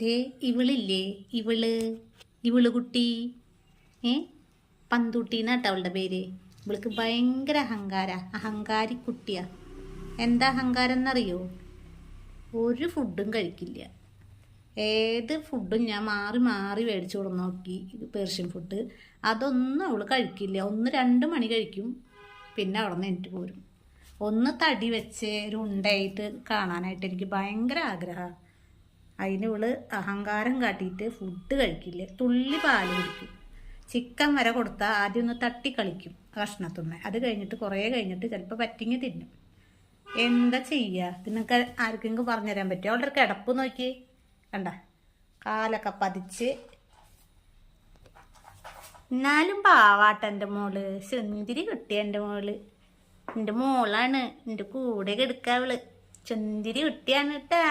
ദേ ഇവളില്ലേ, ഇവള് കുട്ടി, ഏ പന്തുട്ടീന്നാട്ടോ അവളുടെ പേര്. ഇവൾക്ക് ഭയങ്കര അഹങ്കാരി കുട്ടിയാ. എന്താ അഹങ്കാരം എന്നറിയോ? ഒരു ഫുഡും കഴിക്കില്ല. ഏത് ഫുഡും ഞാൻ മാറി മാറി മേടിച്ചു കൊടുന്ന് നോക്കി, പേർഷ്യൻ ഫുഡ്, അതൊന്നും അവൾ കഴിക്കില്ല. 1-2 മണി കഴിക്കും, പിന്നെ അവിടെ നിന്ന് എനിക്ക് പോരും. ഒന്ന് തടി വെച്ച് ഒരു ഉണ്ടയായിട്ട് കാണാനായിട്ട് എനിക്ക് ഭയങ്കര ആഗ്രഹമാണ്. അതിന് ഇവള് അഹങ്കാരം കാട്ടിയിട്ട് ഫുഡ് കഴിക്കില്ല. തുള്ളി പാല് കുടിക്കും. ചിക്കൻ വരെ കൊടുത്താൽ ആദ്യം ഒന്ന് തട്ടി കളിക്കും കഷ്ണത്തുമ്മ. അത് കഴിഞ്ഞിട്ട് കുറേ കഴിഞ്ഞിട്ട് ചിലപ്പോൾ പറ്റിങ്ങി തിന്നും. എന്താ ചെയ്യുക? നിങ്ങൾക്ക് ആർക്കെങ്കിലും പറഞ്ഞുതരാൻ പറ്റുമോ? അവളുടെ ഒരു കിടപ്പ് നോക്കി കണ്ട, കാലൊക്കെ പതിച്ച്. എന്നാലും പാവാട്ട എൻ്റെ മോള്, ചെന്തിരി കിട്ടിയ എൻ്റെ മോള്. എൻ്റെ മോളാണ്, എൻ്റെ കൂടെ കിടക്കാവള്. ചെന്തിരി കുട്ടിയാണ് കേട്ടാ.